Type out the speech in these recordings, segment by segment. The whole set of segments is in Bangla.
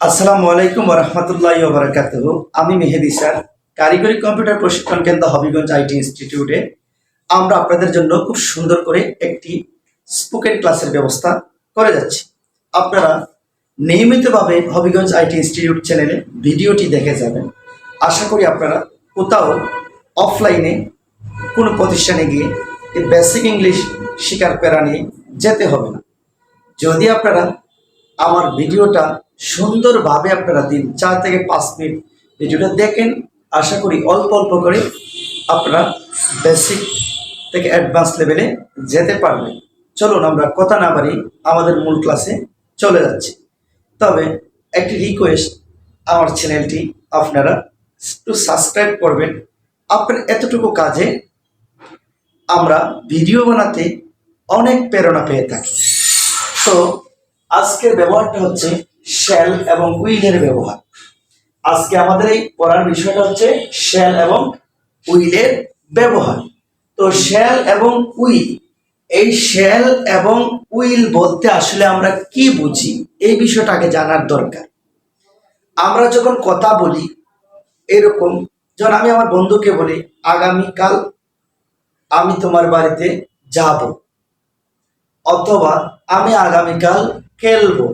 আসসালামু আলাইকুম ওয়া রাহমাতুল্লাহি ওয়া বারাকাতুহু। আমি মেহেদী স্যার, কারিগরি কম্পিউটার প্রশিক্ষণ কেন্দ্র হবিগঞ্জ আইটি ইনস্টিটিউটে আমরা আপনাদের জন্য খুব সুন্দর করে একটি স্পোকেন ক্লাসের ব্যবস্থা করে যাচ্ছি। আপনারা নিয়মিতভাবে হবিগঞ্জ আইটি ইনস্টিটিউট চ্যানেলে ভিডিওটি দেখে যাবেন। আশা করি আপনারা কোথাও অফলাইনে কোনো প্রতিষ্ঠানে গিয়ে এই বেসিক ইংলিশ শেখার প্যারা নিয়ে যেতে হবে না। যদি আপনারা আমার ভিডিওটা সুন্দরভাবে আপনারা 4 থেকে 5 মিনিট ভিডিওটা দেখেন, আশা করি অল্প অল্প করে আপনারা বেসিক থেকে অ্যাডভান্স লেভেলে যেতে পারবেন। চলুন আমরা কথা না বাড়ি আমাদের মূল ক্লাসে চলে যাচ্ছি। তবে একটি রিকোয়েস্ট, আমার চ্যানেলটি আপনারা একটু সাবস্ক্রাইব করবেন। আপনার এতটুকু কাজে আমরা ভিডিও বানাতে অনেক প্রেরণা পেয়ে থাকি। তো আজকের ব্যবহারটা হচ্ছে শ্যাল এবং উইলের ব্যবহার। আজকে আমাদের এই পড়ার বিষয়টা হচ্ছে শ্যাল এবং উইলের ব্যবহার। তো শ্যাল এবং উইল, এই শ্যাল এবং উইল বলতে আসলে আমরা কি বুঝি এই বিষয়টা আগে জানার দরকার। আমরা যখন কথা বলি এরকম, যখন আমি আমার বন্ধুকে বলি আগামীকাল আমি তোমার বাড়িতে যাব, অথবা আমি আগামীকাল খেলবো,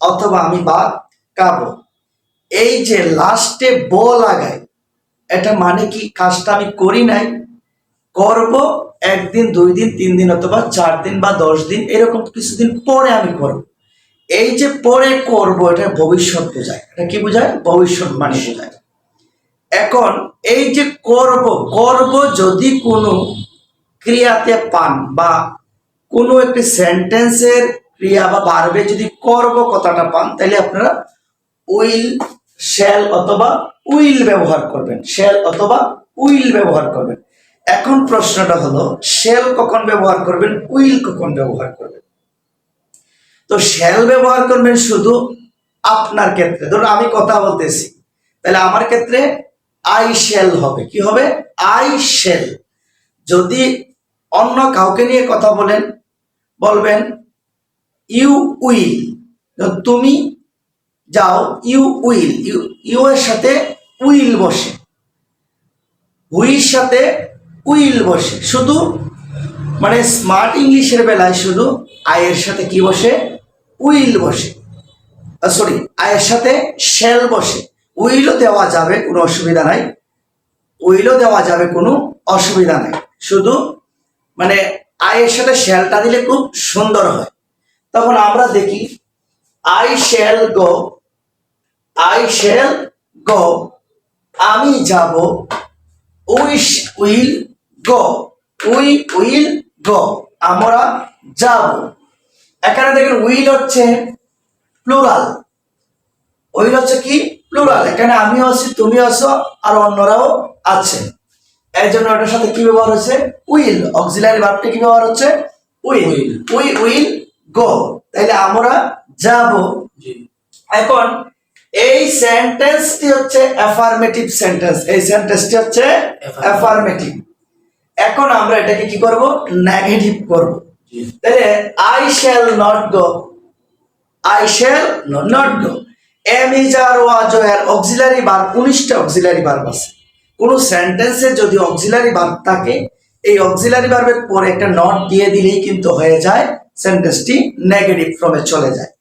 অথবা আমি ভাত খাবো, এই যে লাস্টে ব লাগায়, এটা মানে কি কাজটা আমি করি নাই, করব 1 দিন 2 দিন 3 দিন অথবা 4 দিন বা 10 দিন এরকম কিছুদিন পরে আমি করব। এই যে পরে করব, এটা ভবিষ্যৎ বোঝায়। এটা কি বোঝায়? ভবিষ্যৎ মানে বোঝায়। এখন এই যে করব, করব যদি কোনো ক্রিয়াতে পান বা কোনো একটি সেন্টেন্সের ক্রিয়া বা ভার্বে যদি করব কথাটা পান, তাহলে আপনারা উইল, শ্যাল অথবা উইল ব্যবহার করবেন। শ্যাল অথবা উইল ব্যবহার করবেন। এখন প্রশ্নটা হলো শ্যাল কখন ব্যবহার করবেন, উইল কখন ব্যবহার করবেন? তো শ্যাল ব্যবহার করবেন শুধু আপনার ক্ষেত্রে। ধরুন আমি কথা বলতেছি, তাহলে আমার ক্ষেত্রে আই শ্যাল হবে। কি হবে? I shall. যদি অন্য কাউকে নিয়ে কথা বলেন, বলবেন ইউ উইল, তুমি যাও, ইউ উইল। ইউ এর সাথে উইল বসে, হুইর সাথে উইল বসে। শুধু মানে স্মার্ট ইংলিশের বেলায় শুধু আয়ের সাথে কি বসে? উইল বসে। সরি, আয়ের সাথে শ্যাল বসে। উইলও দেওয়া যাবে, কোনো অসুবিধা নাই। উইলও দেওয়া যাবে, কোনো অসুবিধা নাই। শুধু মানে আয়ের সাথে শ্যালটা দিলে খুব সুন্দর হয়। তখন আমরা দেখি I shall go, I shall go, আমি যাব, উইল গো, উইল গো, আমরা যাব। এখানে দেখেন উইল হচ্ছে প্লুরাল। উইল হচ্ছে কি? প্লুরাল। এখানে আমিও আছি, তুমি আছো, আর অন্যরাও আছে। এর জন্য এটার সাথে কি ব্যবহার হচ্ছে? উইল। অক্সিলারি ভার্বটা কি ব্যবহার হচ্ছে? উইল। উই উইল গো, তাইলে আমরা যাব। এখন এই সেন্টেন্সটি হচ্ছে অ্যাফার্মেটিভ সেন্টেন্স। এই সেন্টেন্সটি হচ্ছে অ্যাফার্মেটিভ। এখন আমরা এটাকে কি করব? নেগেটিভ করব। তাহলে I shall not go, I shall not go. Am is are was এর অক্সিলারি ভার্ব, 19টা অক্সিলারি ভার্ব আছে। কোন সেন্টেন্সে যদি অক্সিলারি ভার্ব থাকে, এই অক্সিলারি ভার্বের পরে একটা নট দিয়ে দিলেই কিন্তু হয়ে যায় সেন্টেন্সটি নেগেটিভ ফর্মে চলে যায়।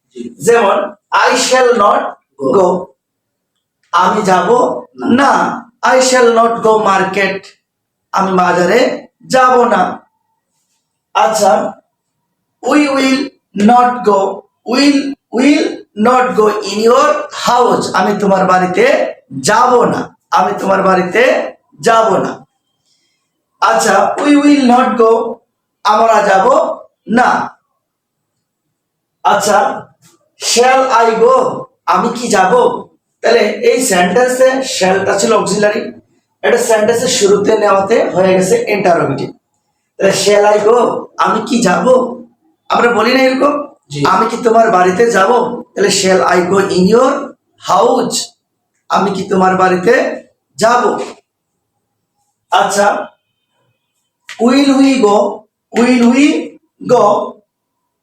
যেমন আই শ্যাল নট গো, আমি যাব না। I shall not go market, আমি বাজারে যাব না। আচ্ছা, we will not go, will not go in your house, আমি তোমার বাড়িতে যাব না, আমি তোমার বাড়িতে যাব না। আচ্ছা, উই উইল নট গো, আমরা যাব না। আচ্ছা, শ্যাল আই গো, আমি কি যাব? তাহলে এই সেন্টেন্সে শ্যালটা ছিল অক্সিলারি, এটা সেন্টেন্সের শুরুতে নেওয়াতে হয়ে গেছে ইন্টারোগেটিভ। তাহলে শ্যাল আই গো, আমি কি যাব? আমরা বলি না এরকম, আমি কি তোমার বাড়িতে যাব? তাহলে shall I go in your house, আমি কি তোমার বাড়িতে যাব? আচ্ছা, will we go, will we go,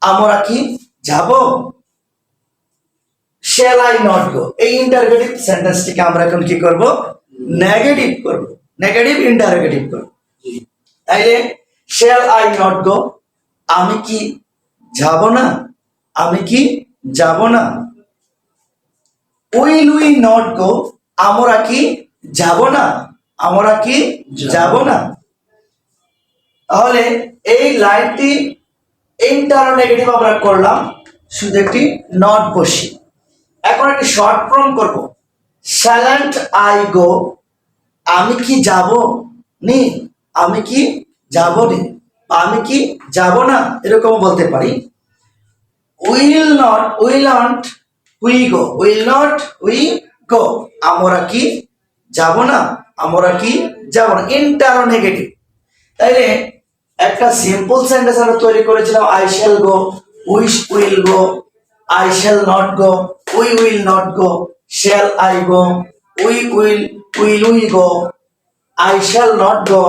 আমরা কি যাব? শ্যাল আই নট গো, এই ইন্টারোগেটিভ সেন্টেন্সটিকে আমরা এখন কি করব, নেগেটিভ করব, নেগেটিভ ইন্টারোগেটিভ করব। তাইলে শ্যাল আই নট গো, আমি কি যাব না, আমি কি যাব না। উইল উই নট গো, আমরা কি যাব না, আমরা কি যাব না। তাহলে এই লাইনটি ইন্টারোগেটিভ আমরা করলাম, শুধু একটি নট বসি। এখন একটি শর্ট ফর্ম করব, শ্যালন্ট আই গো, আমি কি যাব নি, আমি কি যাব নি, আমি কি যাব না, এরকম বলতে পারি। Will not we go, will not we go, আমরা কি যাব না, আমরা কি যাব না, ইন্টারোগেটিভ। তাইলে একটা সিম্পল সেন্টেন্স আমরা তৈরি করেছিলাম, I shall go, will go, I shall not go, will not go, shall I go, will we go, I shall not go,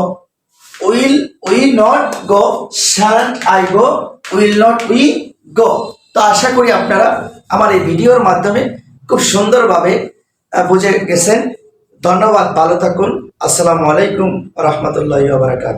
we not go, shall I go, will not we go. তো আশা করি আপনারা আমার এই ভিডিওর মাধ্যমে খুব সুন্দরভাবে বুঝে গেছেন। ধন্যবাদ, ভালো থাকুন। আসসালামু আলাইকুম ওয়া রাহমাতুল্লাহি ওয়া বারাকাতুহু।